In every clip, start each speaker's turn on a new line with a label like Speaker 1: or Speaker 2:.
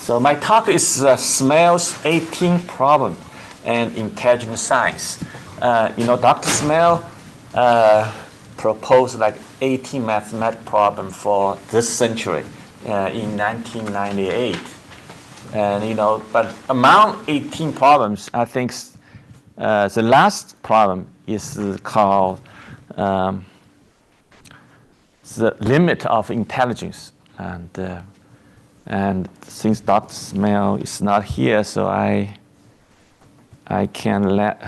Speaker 1: So my talk is Smale's 18th problem and intelligent science. Dr. Smale proposed like 18 mathematical problems for this century in 1998. And but among 18 problems, I think the last problem is called the limit of intelligence. And since Dr. Smale is not here, so I can let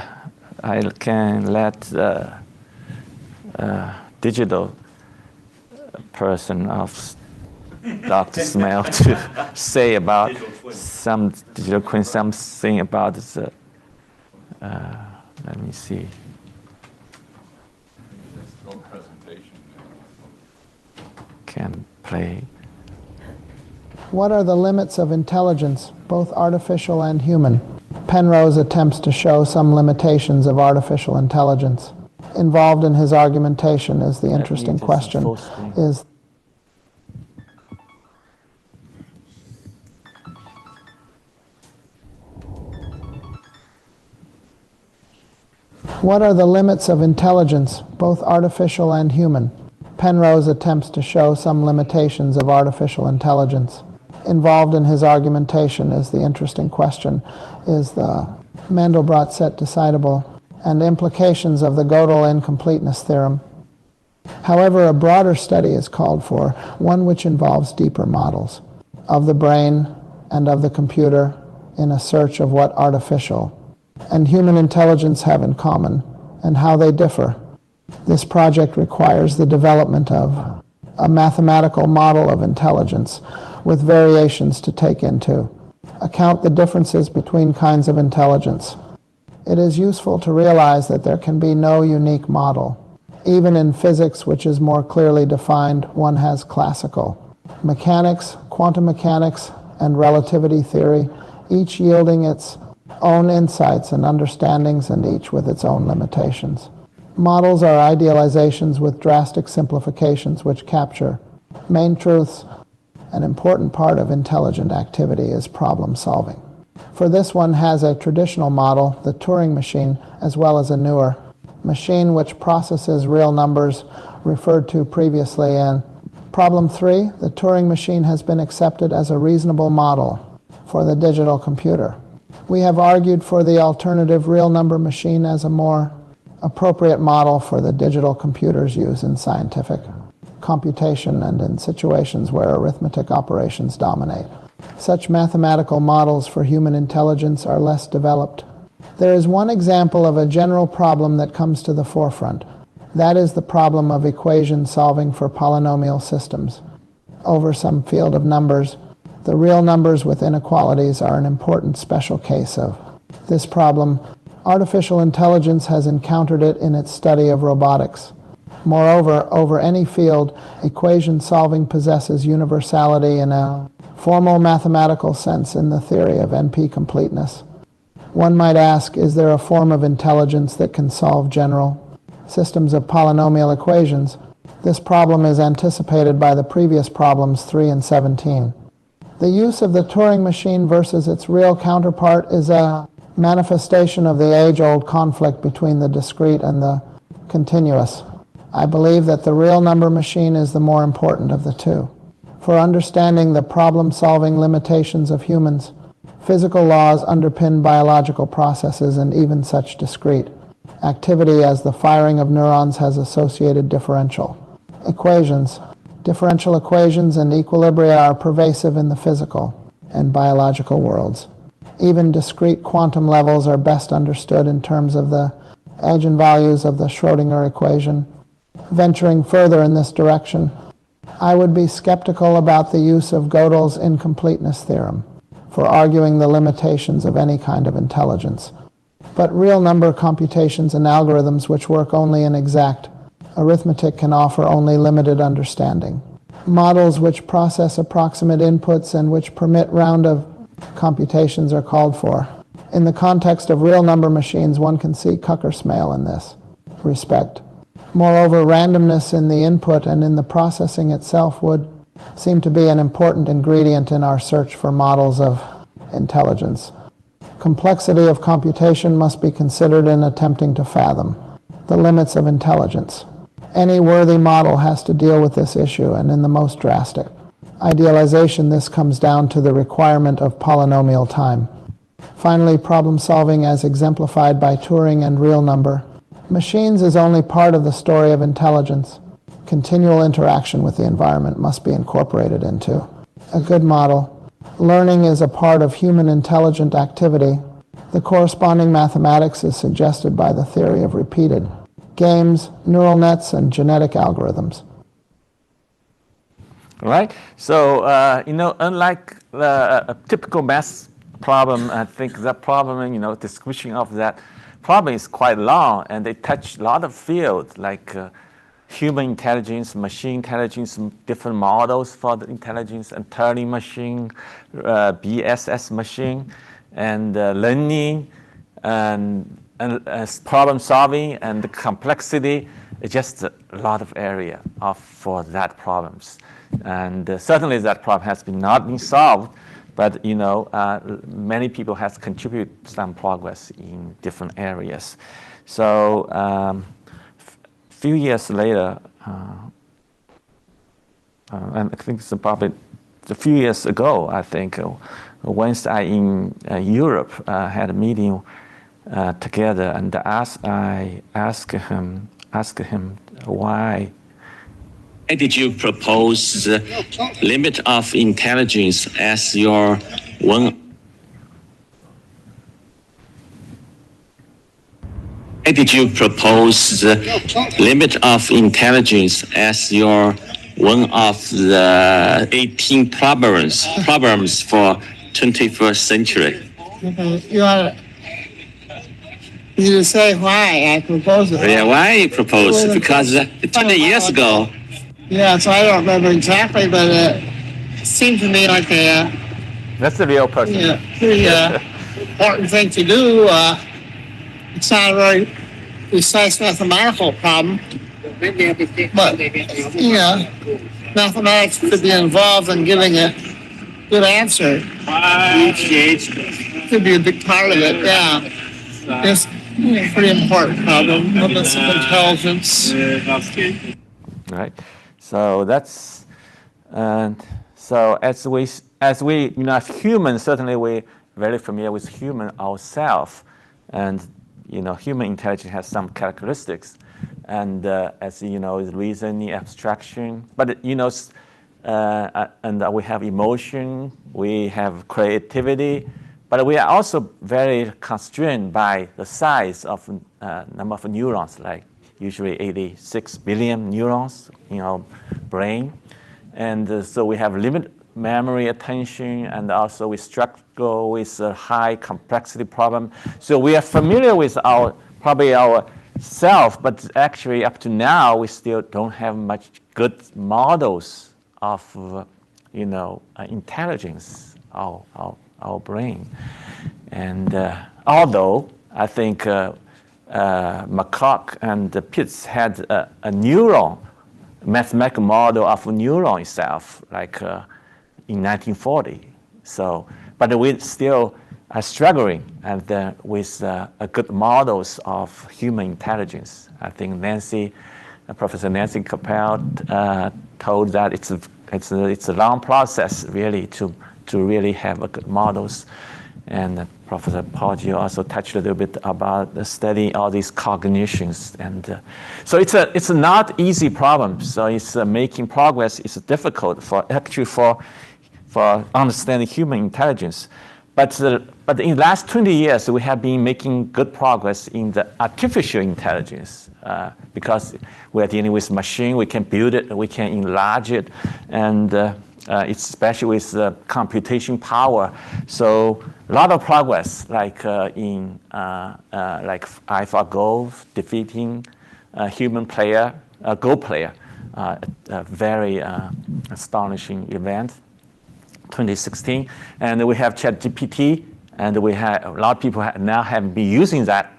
Speaker 1: digital person of Dr. Smale to say about something about the. Let me see. Can play.
Speaker 2: What are the limits of intelligence, both artificial and human? Penrose attempts to show some limitations of artificial intelligence. Involved in his argumentation is the interesting question, is what are the limits of intelligence, both artificial and human? Penrose attempts to show some limitations of artificial intelligence. Involved in his argumentation is the interesting question, is the Mandelbrot set decidable, and implications of the Gödel incompleteness theorem. However, a broader study is called for, one which involves deeper models of the brain and of the computer in a search of what artificial and human intelligence have in common and how they differ. This project requires the development of a mathematical model of intelligence with variations to take into account the differences between kinds of intelligence. It is useful to realize that there can be no unique model. Even in physics, which is more clearly defined, one has classical mechanics, quantum mechanics, and relativity theory, each yielding its own insights and understandings and each with its own limitations. Models are idealizations with drastic simplifications which capture main truths. An important part of intelligent activity is problem solving. For this, one has a traditional model, the Turing machine, as well as a newer machine which processes real numbers referred to previously in problem 3. The Turing machine has been accepted as a reasonable model for the digital computer. We have argued for the alternative real number machine as a more appropriate model for the digital computer's use in scientific computation and in situations where arithmetic operations dominate. Such mathematical models for human intelligence are less developed. There is one example of a general problem that comes to the forefront. That is the problem of equation solving for polynomial systems. Over some field of numbers, the real numbers with inequalities are an important special case of this problem. Artificial intelligence has encountered it in its study of robotics. Moreover, over any field, equation solving possesses universality in a formal mathematical sense in the theory of NP completeness. One might ask, is there a form of intelligence that can solve general systems of polynomial equations? This problem is anticipated by the previous problems 3 and 17. The use of the Turing machine versus its real counterpart is a manifestation of the age-old conflict between the discrete and the continuous. I believe that the real number machine is the more important of the two. For understanding the problem-solving limitations of humans, physical laws underpin biological processes and even such discrete activity as the firing of neurons has associated differential equations. Differential equations and equilibria are pervasive in the physical and biological worlds. Even discrete quantum levels are best understood in terms of the eigenvalues of the Schrödinger equation. Venturing further in this direction, I would be skeptical about the use of Gödel's incompleteness theorem for arguing the limitations of any kind of intelligence. But real number computations and algorithms which work only in exact arithmetic can offer only limited understanding. Models which process approximate inputs and which permit round of computations are called for. In the context of real number machines, one can see Smale in this respect. Moreover, randomness in the input and in the processing itself would seem to be an important ingredient in our search for models of intelligence. Complexity of computation must be considered in attempting to fathom the limits of intelligence. Any worthy model has to deal with this issue, and in the most drastic idealization, this comes down to the requirement of polynomial time. Finally, problem solving as exemplified by Turing and real number machines is only part of the story of intelligence. Continual interaction with the environment must be incorporated into a good model. Learning is a part of human intelligent activity. The corresponding mathematics is suggested by the theory of repeated games, neural nets, and genetic algorithms.
Speaker 1: Right. So, unlike a typical math problem, I think that problem, description of that problem is quite long, and they touch a lot of fields like human intelligence, machine intelligence, different models for the intelligence, and Turing machine, BSS machine, and learning, and problem solving, and the complexity. It's just a lot of area for that problems. And certainly that problem has not been solved, but many people have contributed some progress in different areas. So few years later, and I think it's probably a few years ago, I think, once I in Europe had a meeting together, and I asked him why.
Speaker 3: Why did you propose the limit of intelligence as your one? Why did you propose the limit of intelligence as your one of the 18 problems for 21st century?
Speaker 4: You want to say why I proposed it?
Speaker 3: Yeah, why you proposed it? Because 20 years ago.
Speaker 4: Yeah, so I don't remember exactly, but it seemed to me like a
Speaker 1: that's the real person.
Speaker 4: pretty important thing to do. It's not a very precise mathematical problem, but mathematics could be involved in giving a good answer. Could be a big part of it. Yeah, it's a pretty important problem. Limits of intelligence.
Speaker 1: Right. So that's so as we as humans, certainly we're very familiar with human ourselves, and human intelligence has some characteristics, and as is reasoning, abstraction, but and we have emotion, we have creativity, but we are also very constrained by the size of number of neurons, like usually 86 billion neurons in our brain, and so we have limited memory, attention, and also we struggle with a high complexity problem. So we are familiar with probably our self, but actually up to now we still don't have much good models of intelligence, our brain. And although I think McCock and Pitts had a mathematical model of neuron itself, like in 1940. So, but we still are struggling with good models of human intelligence. I think Professor Nancy Capel told that it's a long process really to really have a good models. And Professor Poggio also touched a little bit about the study all these cognitions, and so it's a not easy problem. So it's making progress is difficult for understanding human intelligence. But in the last 20 years, we have been making good progress in the artificial intelligence because we are dealing with machine. We can build it, we can enlarge it, and it's especially with computation power. So a lot of progress, like in AlphaGo, defeating a human player, a Go player, a very astonishing event. 2016, and we have ChatGPT, and we have a lot of people now have been using that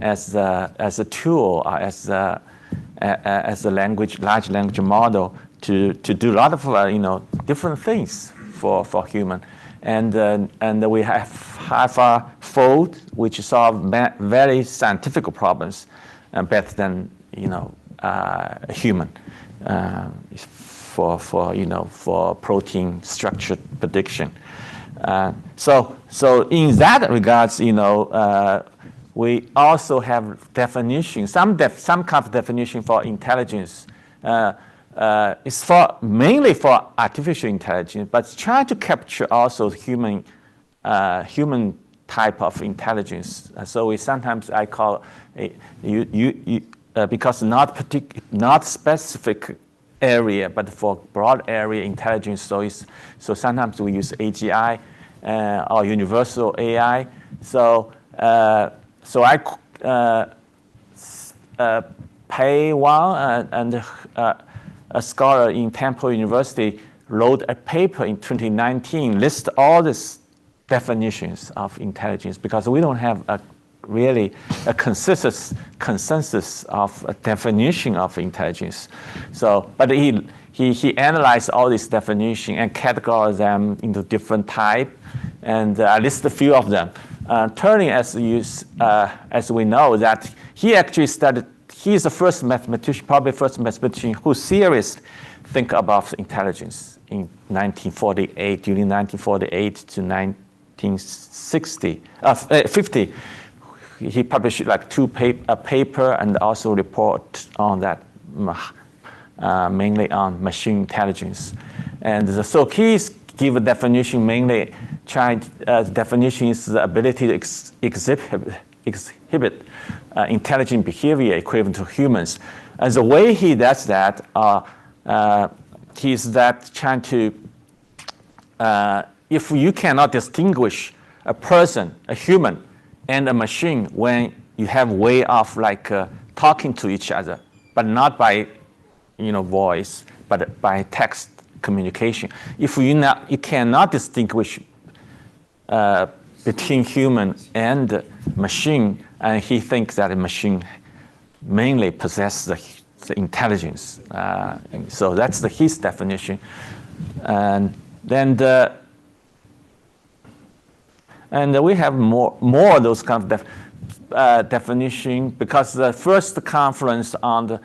Speaker 1: as a tool, as a large language model to do a lot of different things for human, and we have AlphaFold, which solve very scientific problems better than a human for protein structure prediction. So in that regards, we also have definition, some kind of definition for intelligence. It's mainly for artificial intelligence, but try to capture also human type of intelligence. So I call because not specific area, but for broad area intelligence. So sometimes we use AGI or universal AI. So I Pei Wang and a scholar in Temple University wrote a paper in 2019, list all these definitions of intelligence, because we don't have really a consensus of a definition of intelligence. So, but he analyzed all these definitions and categorized them into different types, and I list a few of them. Turing, as we know, that he actually studied. He is the first mathematician, probably first mathematician who seriously think about intelligence in 1948, during 1948 to 1960, 50. He published like a paper and also report on that, mainly on machine intelligence. And so he give a definition, mainly definition is the ability to exhibit intelligent behavior equivalent to humans. And the way he does that, he's trying to, if you cannot distinguish a person, a human, and a machine when you have way of talking to each other, but not by voice, but by text communication. If you cannot distinguish between human and machine, and he thinks that a machine mainly possesses the intelligence. So that's his definition. And then we have more of those kind of definition, because the first conference on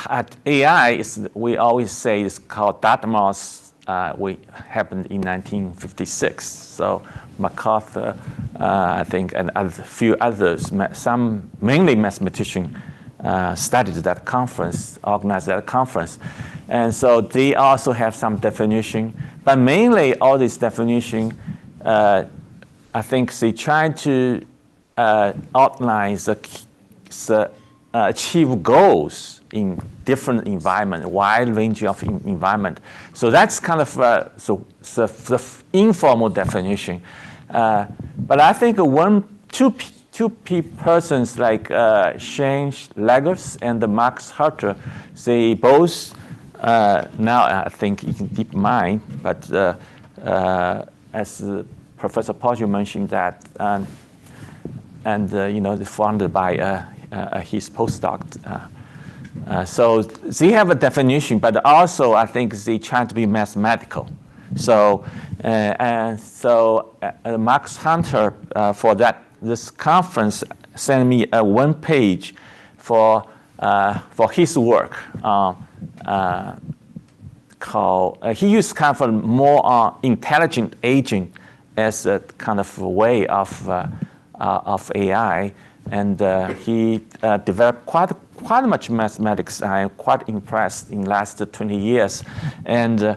Speaker 1: at AI is, we always say, is called Dartmouth. We happened in 1956. So MacArthur, I think, and a few others, some mainly mathematicians, studied that conference, organized that conference. And so they also have some definition, but mainly all these definition, I think they try to outline achieve goals in different environment, wide range of environment. So that's kind of the informal definition. But I think two persons like Shane Lagers and Max Herter, they both now I think in deep mind, but as Professor Poggio mentioned that, and they founded by his postdoc. So they have a definition, but also I think they try to be mathematical. So Max Hunter for this conference sent me a 1 page for his work called. He used kind of a more intelligent aging as a kind of way of AI, and he developed quite much mathematics. I'm quite impressed in last 20 years, and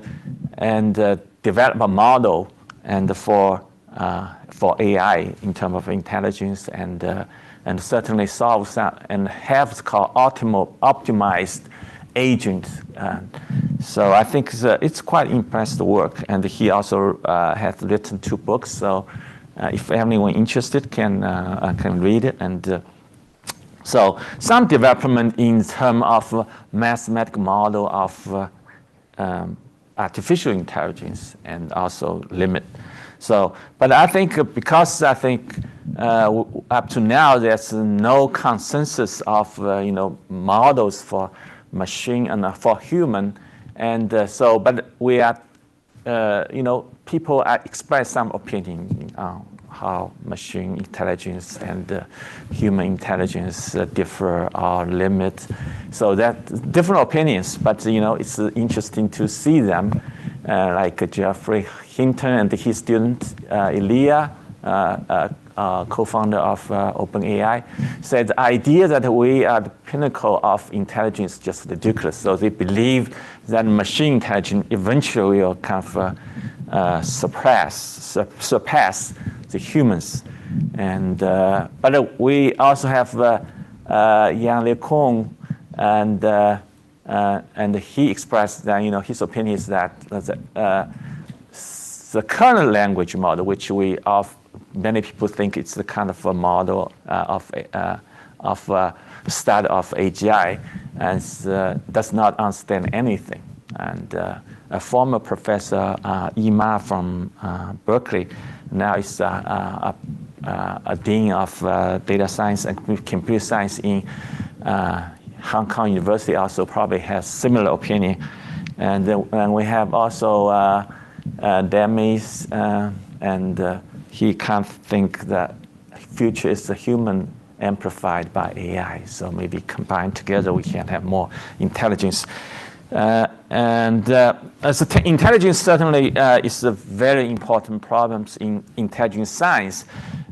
Speaker 1: developed a model and for AI in terms of intelligence, and certainly solve some, and have called optimized agent. So I think it's quite impressive work, and he also has written 2 books. So if anyone interested can read it. And so some development in terms of mathematical model of artificial intelligence, and also limit. So, but I think because up to now there's no consensus of models for machine and for human, And so, but we are, people express some opinion on how machine intelligence and human intelligence differ or limit. So that different opinions, but it's interesting to see them. Like Jeffrey Hinton and his student Elia, co-founder of OpenAI, said the idea that we are the pinnacle of intelligence is just ridiculous. So they believe that machine intelligence eventually will kind of surpass the humans. And but we also have Yang LeCun, and he expressed that his opinion is that the current language model, which many people think it's the kind of a model of start of AGI, and does not understand anything. And a former professor, Ima from Berkeley, now is a dean of data science and computer science in Hong Kong University, also probably has similar opinion. And we have also Demis, and he can't think that future is the human amplified by AI. So maybe combined together, we can have more intelligence. Intelligence certainly is a very important problem in intelligence science.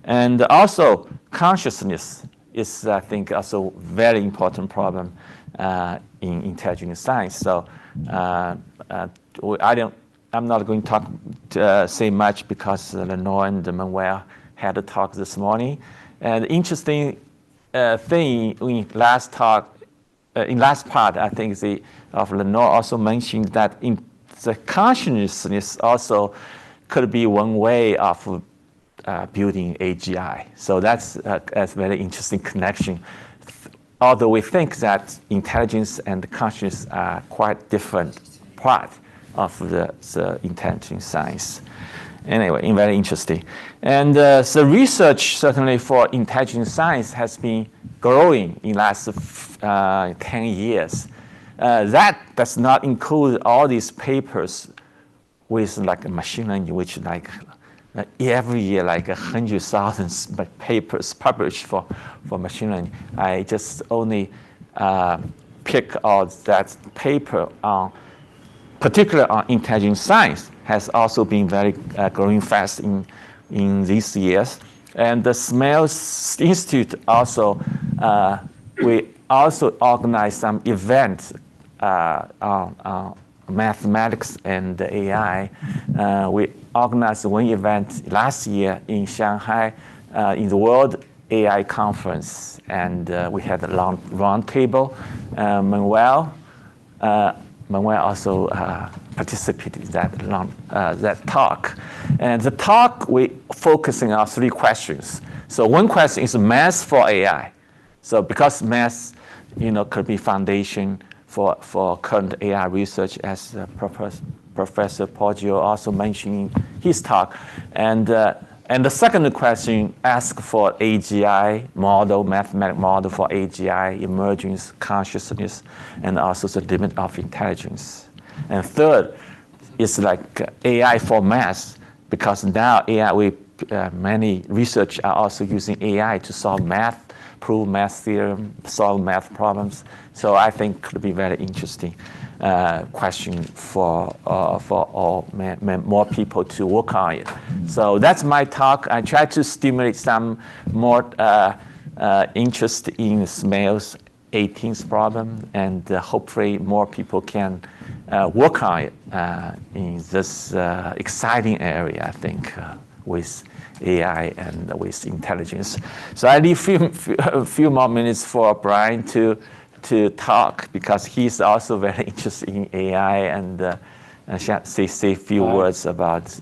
Speaker 1: And also consciousness is, I think, also very important problem in intelligence science. So I'm not going to say much because Lenore and Manuel had a talk this morning. And the interesting thing in last part, I think of Lenore also mentioned that in the consciousness also could be one way of building AGI. So that's a very interesting connection. Although we think that intelligence and consciousness are quite different parts of the intelligence science. Anyway, very interesting. And the research certainly for intelligence science has been growing in last 10 years. That does not include all these papers with like machine learning, which every year 100,000 papers published for machine learning. I just only pick out that paper on particular on intelligence science has also been very growing fast in these years. And the Smale Institute also, we also organize some events on mathematics and AI. We organized one event last year in Shanghai in the World AI Conference, and we had a long round table. Manuel also participated in that talk. And the talk, we focusing on 3 questions. So one question is math for AI. So because math, could be foundation for current AI research, as Professor Poggio also mentioned in his talk. And the second question asks for AGI model, mathematical model for AGI, emergence, consciousness, and also the limit of intelligence. And third is like AI for math, because now AI, many research are also using AI to solve math, prove math theorem, solve math problems. So I think it could be very interesting question for all more people to work on it. So that's my talk. I try to stimulate some more interest in Smale's 18th problem, and hopefully more people can work on it in this exciting area, I think, with AI and with intelligence. So I leave a few more minutes for Brian to talk, because he's also very interested in AI and say a few words about